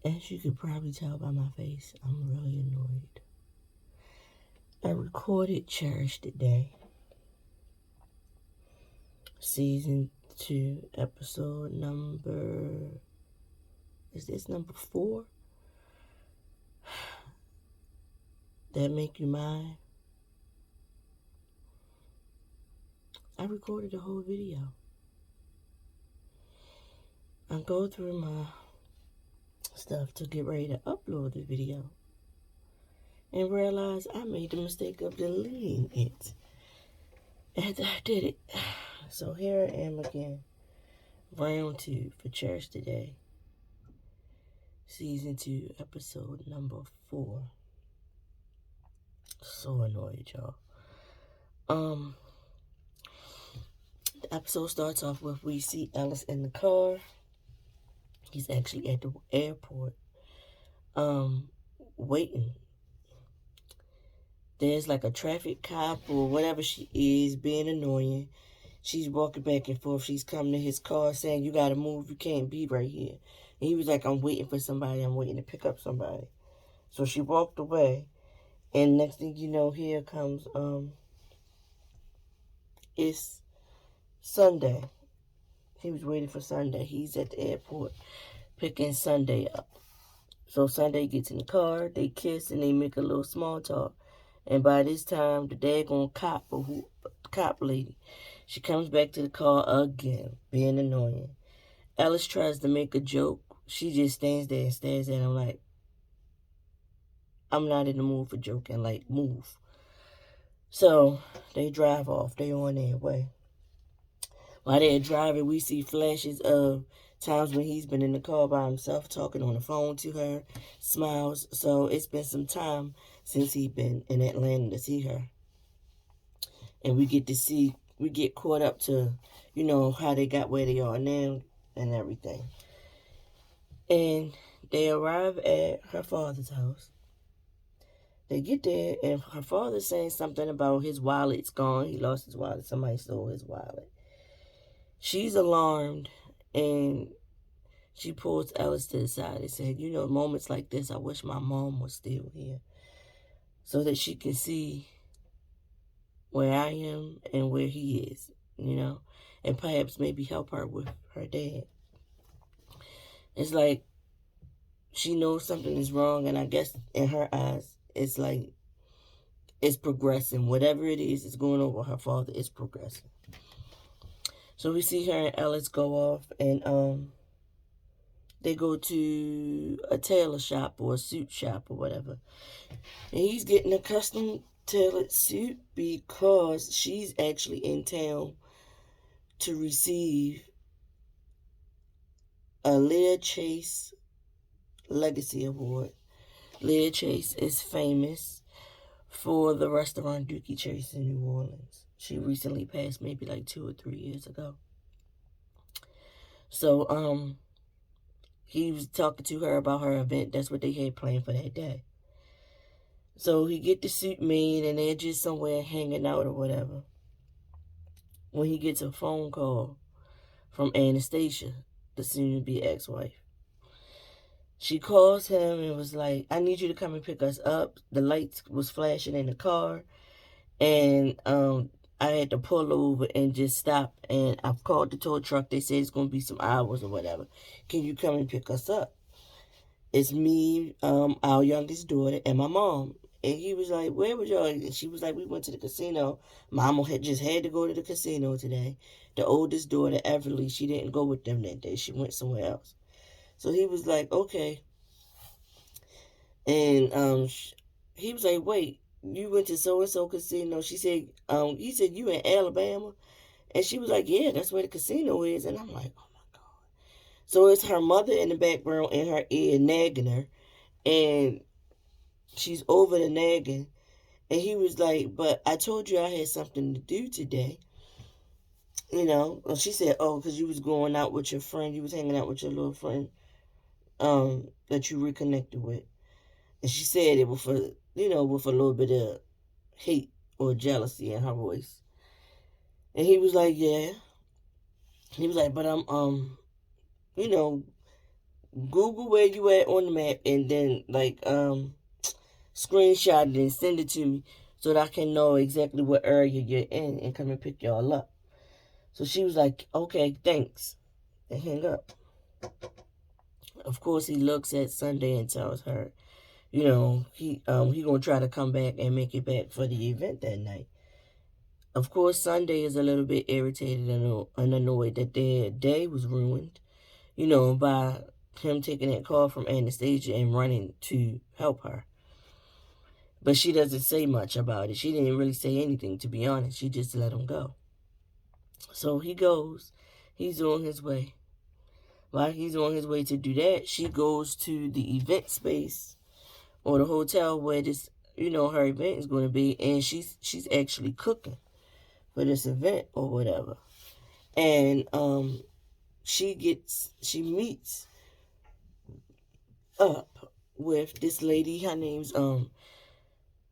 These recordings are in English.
As you could probably tell by my face, I'm really annoyed. I recorded Cherish today. Season 2, episode number... Is this number 4? That make you mine? I recorded the whole video. I go through my stuff to get ready to upload the video and realize I made the mistake of deleting it after I did it. So here I am again, round 2 for Cherish today, season 2, episode number 4. So annoyed, y'all. The episode starts off with we see Ellis in the car. He's actually at the airport, waiting. There's like a traffic cop or whatever she is being annoying. She's walking back and forth. She's coming to his car saying, "You gotta move. You can't be right here." And he was like, "I'm waiting for somebody. I'm waiting to pick up somebody." So she walked away. And next thing you know, here comes, it's Sunday. He was waiting for Sunday. He's at the airport picking Sunday up. So Sunday gets in the car, they kiss, and they make a little small talk. And by this time, the daggone cop lady, she comes back to the car again, being annoying. Alice tries to make a joke. She just stands there and stares at him like, "I'm not in the mood for joking, like, move." So they drive off. They on their way. While they're driving, we see flashes of times when he's been in the car by himself, talking on the phone to her, smiles. So it's been some time since he's been in Atlanta to see her. And we get caught up to, how they got where they are now and everything. And they arrive at her father's house. They get there, and her father's saying something about his wallet's gone. He lost his wallet. Somebody stole his wallet. She's alarmed, and she pulls Ellis to the side and said, "Moments like this, I wish my mom was still here so that she can see where I am and where he is, and perhaps maybe help her with her dad." It's like she knows something is wrong, and I guess in her eyes, it's like it's progressing. Whatever it is going on with her father, it's progressing. So we see her and Ellis go off, and they go to a tailor shop or a suit shop or whatever. And he's getting a custom tailored suit because she's actually in town to receive a Leah Chase Legacy Award. Leah Chase is famous for the restaurant Dookie Chase in New Orleans. She recently passed, maybe like 2 or 3 years ago. So, he was talking to her about her event. That's what they had planned for that day. So he get the suit made, and they're just somewhere hanging out or whatever, when he gets a phone call from Anastasia, the soon-to-be ex-wife. She calls him and was like, "I need you to come and pick us up." The lights was flashing in the car, and I had to pull over and just stop, and I've called the tow truck. They said it's going to be some hours or whatever. "Can you come and pick us up? It's me, our youngest daughter, and my mom." And he was like, "Where was y'all?" And she was like, "We went to the casino. Mama had to go to the casino today. The oldest daughter, Everly, she didn't go with them that day. She went somewhere else." So he was like, "Okay." And he was like, "Wait, you went to so-and-so casino?" She said, he said, "You in Alabama?" And she was like, "Yeah, that's where the casino is." And I'm like, oh my God. So it's her mother in the background in her ear nagging her. And she's over the nagging. And he was like, "But I told you I had something to do today." And she said, "Oh, because you was going out with your friend. You was hanging out with your little friend that you reconnected with." And she said it with with a little bit of hate or jealousy in her voice. And he was like, "Yeah." He was like, "But I'm, you know, Google where you at on the map and then like screenshot it and send it to me so that I can know exactly what area you're in and come and pick y'all up. So she was like, okay, thanks, and hang up. Of course, he looks at Sunday and tells her, he gonna try to come back and make it back for the event that night. Of course, Sunday is a little bit irritated and annoyed that their day was ruined, by him taking that call from Anastasia and running to help her. But she doesn't say much about it. She didn't really say anything, to be honest. She just let him go. So he goes. He's on his way. While he's on his way to do that, she goes to the event space or the hotel where this, her event is going to be, and she's actually cooking for this event or whatever. And she meets up with this lady. Her name's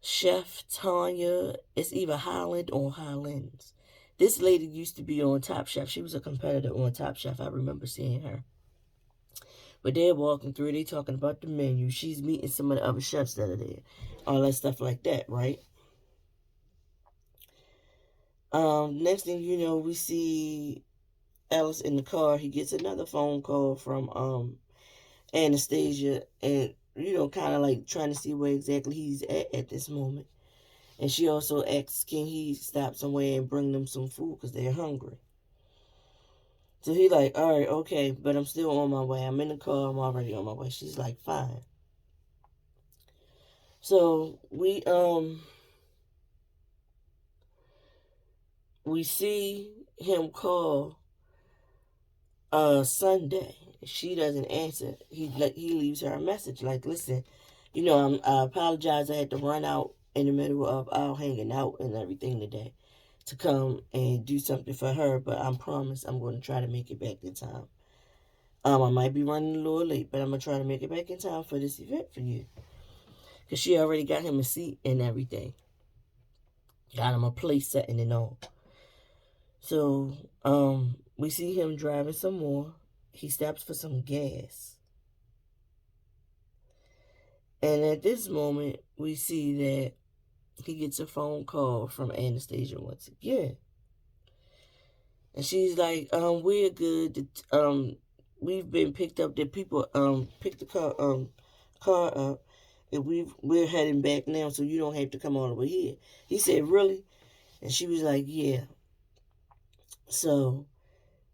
Chef Tanya. It's either Highland or Highlands. This lady used to be on Top Chef. She was a competitor on Top Chef. I remember seeing her. But they're walking through, they talking about the menu. She's meeting some of the other chefs that are there. All that stuff like that, right? Next thing you know, we see Alice in the car. He gets another phone call from Anastasia and, kind of like trying to see where exactly he's at this moment. And she also asks, can he stop somewhere and bring them some food because they're hungry? So he like, all right, okay, but I'm still on my way. I'm in the car. I'm already on my way. She's like, fine. So we see him call Sunday. She doesn't answer. He leaves her a message like, listen, I apologize. I had to run out in the middle of our hanging out and everything today to come and do something for her, but I promise I'm going to try to make it back in time. I might be running a little late, but I'm going to try to make it back in time for this event for you. Because she already got him a seat and everything. Got him a place setting and all. So, we see him driving some more. He stops for some gas. And at this moment, we see that he gets a phone call from Anastasia once again. And she's like, we're good. We've been picked up. The people picked the car up, and we're heading back now, so you don't have to come all the way here. He said, really? And she was like, yeah. So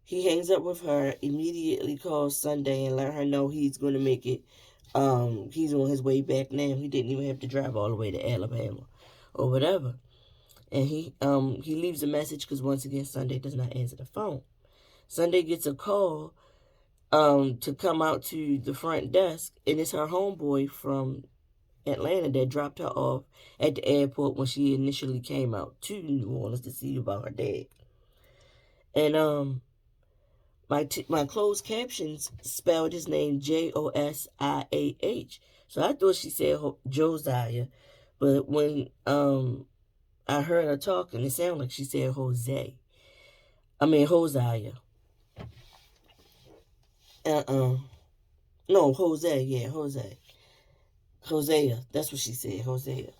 he hangs up with her, immediately calls Sunday and let her know he's going to make it. He's on his way back now. He didn't even have to drive all the way to Alabama or whatever. And he leaves a message because once again Sunday does not answer the phone. Sunday gets a call to come out to the front desk, and it's her homeboy from Atlanta that dropped her off at the airport when she initially came out to New Orleans to see about her dad. And my closed captions spelled his name Josiah. So I thought she said Josiah, but when I heard her talking, it sounded like she said Jose. I mean Hosea. No, Jose. Yeah, Jose. Hosea. That's what she said. Hosea.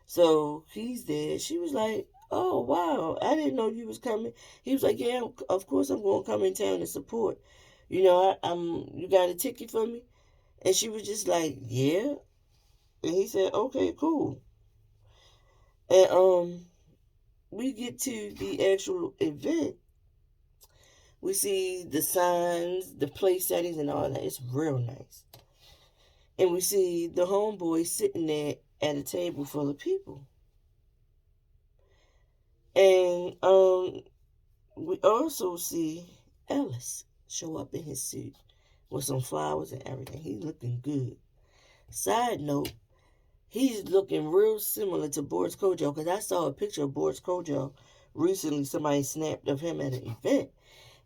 So he's there. She was like, oh, wow. I didn't know you was coming. He was like, yeah, of course I'm going to come in town and support. You got a ticket for me? And she was just like, yeah. And he said, okay, cool. And we get to the actual event. We see the signs, the place settings, and all that. It's real nice. And we see the homeboy sitting there at a table full of people. And we also see Ellis show up in his suit with some flowers and everything. He's looking good. Side note, he's looking real similar to Boris Kojo because I saw a picture of Boris Kojo recently. Somebody snapped of him at an event.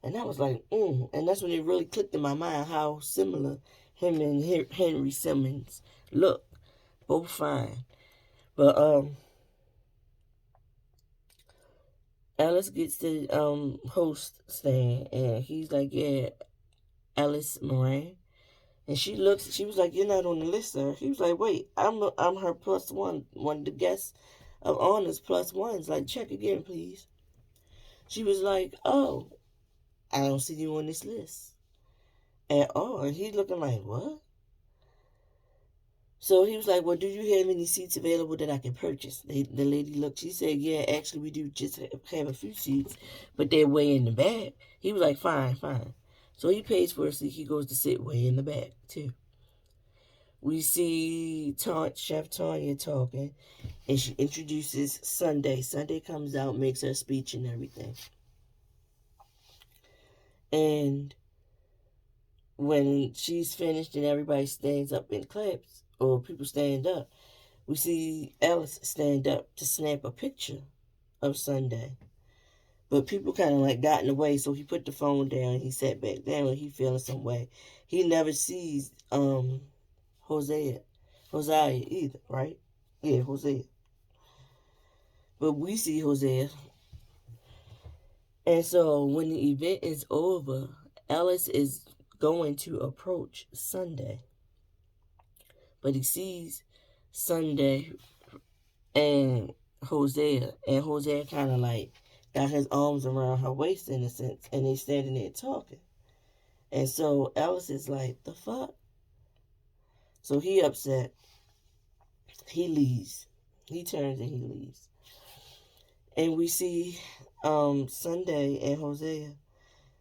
And I was like, And that's when it really clicked in my mind how similar him and Henry Simmons look. Both fine. But Alice gets the host stand and he's like, yeah, Alice Moran. And she was like, "You're not on the list, sir." He was like, "Wait, I'm her plus one of the guests of honors plus ones. Like, check again, please." She was like, "Oh, I don't see you on this list at all." And he's looking like, "What?" So he was like, "Well, do you have any seats available that I can purchase?" The lady looked. She said, "Yeah, actually, we do just have a few seats, but they're way in the back." He was like, "Fine, fine." So he pays for a seat. He goes to sit way in the back, too. We see Chef Tanya talking, and she introduces Sunday. Sunday comes out, makes her speech and everything. And when she's finished and everybody stands up and claps, or people stand up, we see Alice stand up to snap a picture of Sunday. But people kind of like got in the way, so he put the phone down and he sat back down and he feeling some way. He never sees Hosea either, right? Yeah, Hosea. But we see Hosea. And so when the event is over, Alice is going to approach Sunday. But he sees Sunday and Hosea. And Hosea kind of like got his arms around her waist in a sense. And they standing there talking. And so Alice is like, the fuck? So he upset. He leaves. He turns and he leaves. And we see Sunday and Hosea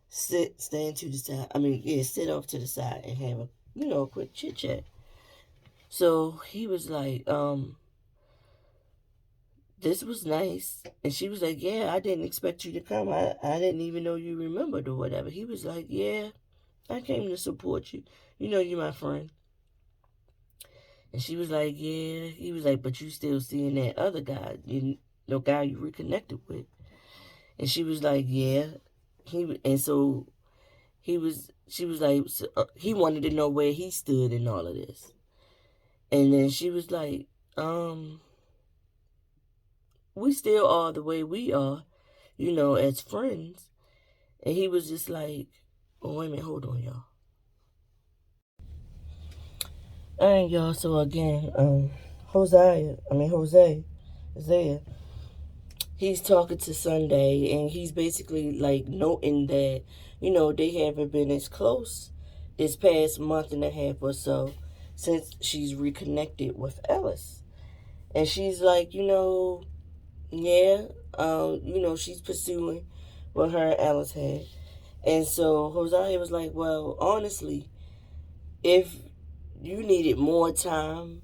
stand to the side. Sit off to the side and have a quick chit chat. So he was like, this was nice. And she was like, yeah, I didn't expect you to come. I didn't even know you remembered or whatever. He was like, yeah, I came to support you. You know, you're my friend. And she was like, yeah. He was like, but you still seeing that other guy, guy you reconnected with. And she was like, yeah. She was like, he wanted to know where he stood in all of this. And then she was like, we still are the way we are, as friends. And he was just like, oh, wait a minute, hold on, y'all. All right, y'all. So again, Jose is there. He's talking to Sunday, and he's basically like noting that, they haven't been as close this past month and a half or so since she's reconnected with Ellis. And she's like, yeah, she's pursuing what her and Ellis had. And so Hosea was like, well, honestly, if you needed more time,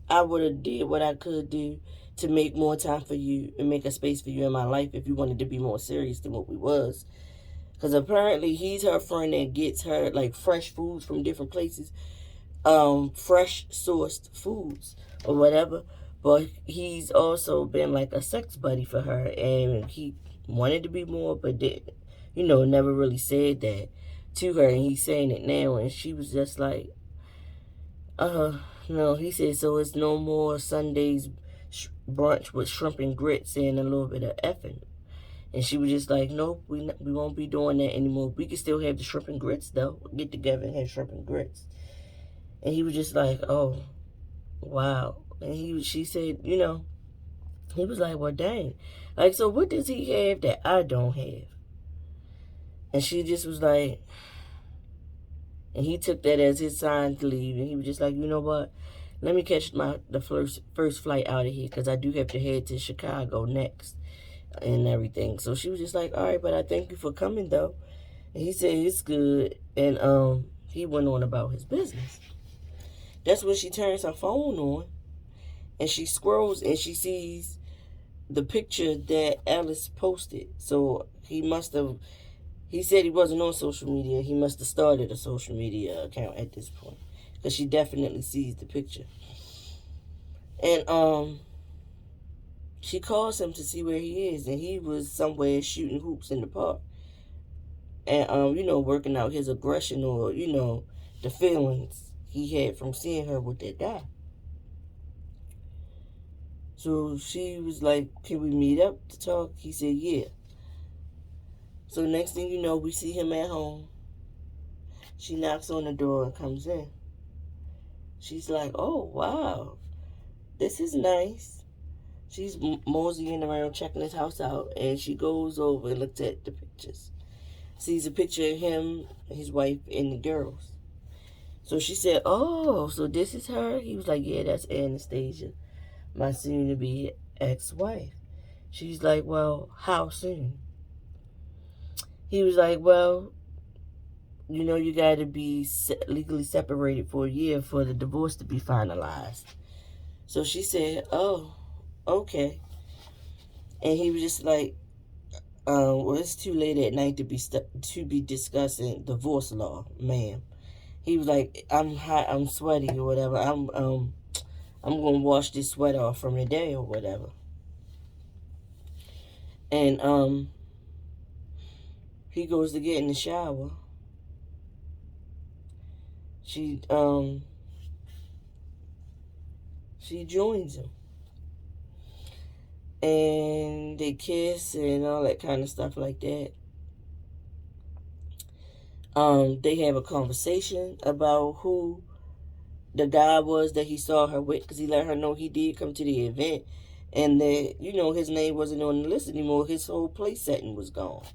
I would have did what I could do to make more time for you and make a space for you in my life if you wanted to be more serious than what we was. Because apparently he's her friend that gets her like fresh foods from different places, fresh sourced foods or whatever. But he's also been like a sex buddy for her, and he wanted to be more, but did, never really said that to her, and he's saying it now, and she was just like, no, he said, so it's no more Sundays brunch with shrimp and grits and a little bit of effing. And she was just like, nope, we won't be doing that anymore. We can still have the shrimp and grits, though. Get together and have shrimp and grits. And he was just like, oh, wow. And she said, he was like, well, dang. Like, so what does he have that I don't have? And she just was like, and he took that as his sign to leave. And he was just like, you know what? Let me catch the first flight out of here because I do have to head to Chicago next and everything. So she was just like, all right, but I thank you for coming, though. And he said, it's good. And he went on about his business. That's when she turns her phone on and she scrolls and she sees the picture that Alice posted. So he said he wasn't on social media. He must have started a social media account at this point because she definitely sees the picture. And she calls him to see where he is, and he was somewhere shooting hoops in the park. And working out his aggression or, the feelings he had from seeing her with that guy. So she was like, can we meet up to talk? He said, yeah. So next thing you know, we see him at home. She knocks on the door and comes in. She's like, oh, wow, this is nice. She's moseying around checking his house out, and she goes over and looks at the pictures. Sees a picture of him, his wife, and the girls. So she said, oh, so this is her? He was like, yeah, that's Anastasia, my soon-to-be ex-wife. She's like, well, how soon? He was like, well, you know, you got to be legally separated for a year for the divorce to be finalized. So she said, oh, okay. And he was just like, well, it's too late at night to be discussing divorce law, ma'am. He was like, I'm hot, I'm sweaty or whatever. I'm gonna wash this sweat off from the day or whatever. And he goes to get in the shower. She joins him. And they kiss and all that kind of stuff like that. They have a conversation about who the guy was that he saw her with, because he let her know he did come to the event, and that, you know, his name wasn't on the list anymore. His whole place setting was gone.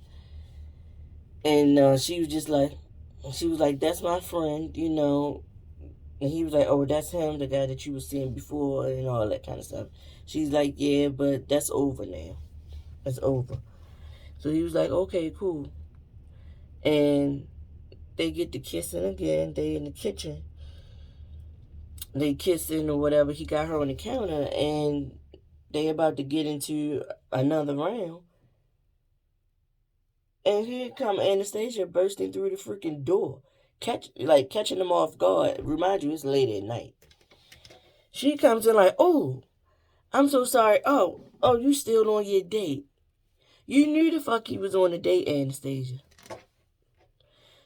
And she was like, that's my friend, you know. And he was like, oh, that's him, the guy that you were seeing before, and all that kind of stuff. She's like, yeah, but that's over now. That's over. So he was like, okay, cool. And they get to kissing again. They in the kitchen. They kissing or whatever. He got her on the counter, and they about to get into another round. And here come Anastasia bursting through the freaking door, catching them off guard. Remind you, it's late at night. She comes in like, oh, I'm so sorry. Oh, you still on your date? You knew the fuck he was on a date, Anastasia.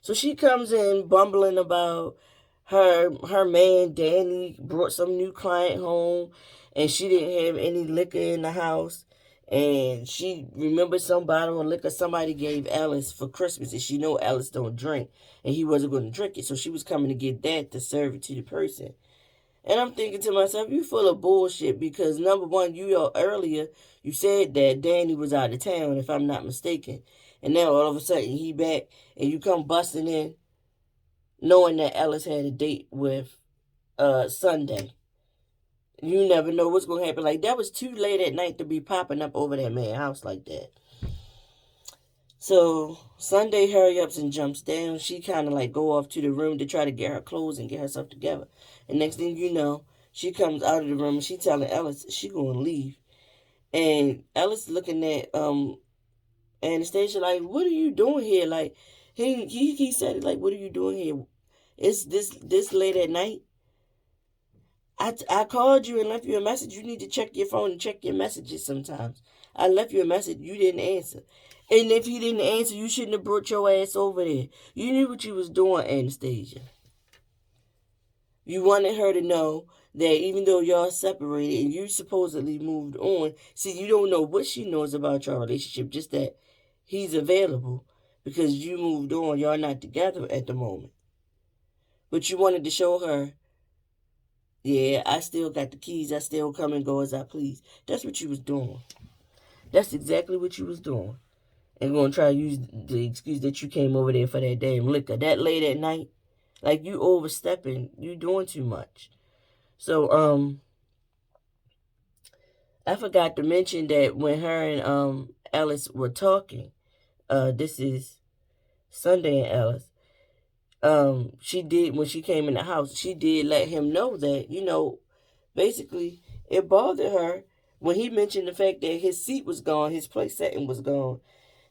So she comes in bumbling about her man Danny brought some new client home, and she didn't have any liquor in the house, and she remembered some bottle of liquor somebody gave Alice for Christmas, and she know Alice don't drink, and he wasn't going to drink it, so she was coming to get that to serve it to the person. And I'm thinking to myself, you full of bullshit, because number one, earlier you said that Danny was out of town, if I'm not mistaken, and now all of a sudden he back, and you come busting in knowing that Alice had a date with Sunday. You never know what's going to happen. Like, that was too late at night to be popping up over that man's house like that. So Sunday hurry ups and jumps down. She kind of like go off to the room to try to get her clothes and get herself together. And next thing you know, she comes out of the room and she telling Alice she going to leave. And Alice looking at Anastasia like, what are you doing here? Like, he said it like, what are you doing here? It's this late at night. I called you and left you a message. You need to check your phone and check your messages sometimes. I left you a message. You didn't answer. And if he didn't answer, you shouldn't have brought your ass over there. You knew what you was doing, Anastasia. You wanted her to know that even though y'all separated and you supposedly moved on, see, you don't know what she knows about your relationship, just that he's available because you moved on. Y'all not together at the moment. But you wanted to show her, yeah, I still got the keys. I still come and go as I please. That's what you was doing. That's exactly what you was doing. And going to try to use the excuse that you came over there for that damn liquor. That late at night, like, you overstepping. You doing too much. So, I forgot to mention that when her and Alice were talking, this is Sunday and Alice, she did, when she came in the house, she did let him know that, you know, basically it bothered her when he mentioned the fact that his seat was gone, his place setting was gone.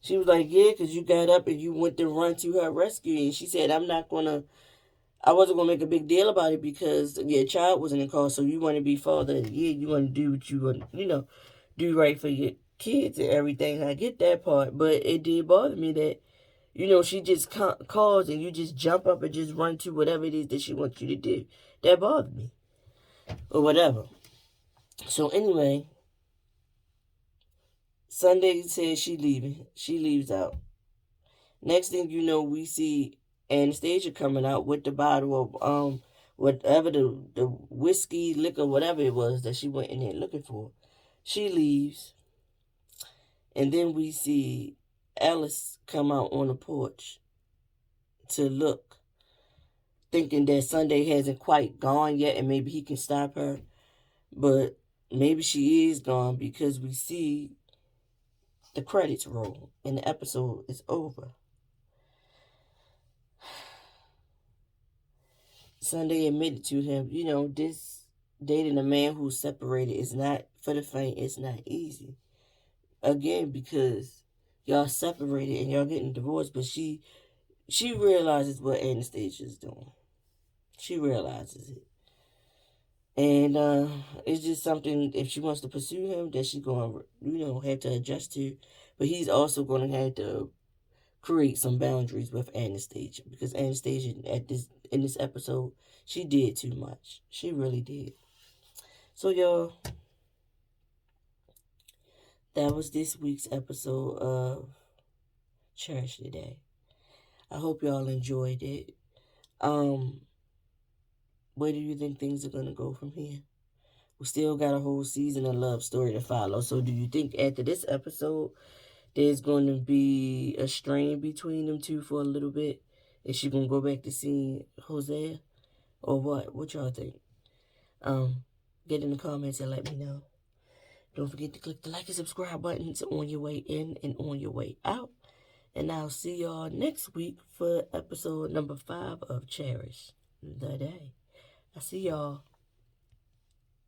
She was like, yeah, because you got up and you went to run to her rescue. And she said, I wasn't going to make a big deal about it because your child was in the car. So you want to be father. Yeah, you want to do what you want, do right for your kids and everything. I get that part. But it did bother me that, she just calls and you just jump up and just run to whatever it is that she wants you to do. That bothered me. Or whatever. So anyway, Sunday says she leaving. She leaves out. Next thing you know, we see Anastasia coming out with the bottle of whatever the whiskey, liquor, whatever it was that she went in there looking for. She leaves, and then we see Ellis come out on the porch to look, thinking that Sunday hasn't quite gone yet and maybe he can stop her. But maybe she is gone because we see the credits roll and the episode is over. Sunday admitted to him, this dating a man who's separated is not for the faint, it's not easy. Again, because y'all separated and y'all getting divorced, but she realizes what Anastasia's doing. She realizes it. And it's just something, if she wants to pursue him, that she's going to, have to adjust to. But he's also going to have to create some boundaries with Anastasia, because Anastasia in this episode, she did too much. She really did. So y'all, that was this week's episode of Cherish Today. I hope y'all enjoyed it. Where do you think things are gonna go from here? We still got a whole season of love story to follow. So do you think after this episode there's going to be a strain between them two for a little bit? Is she gonna go back to seeing Hosea, or what? What y'all think? Get in the comments and let me know. Don't forget to click the like and subscribe buttons on your way in and on your way out. And I'll see y'all next week for episode number 5 of Cherish the Day. I see y'all.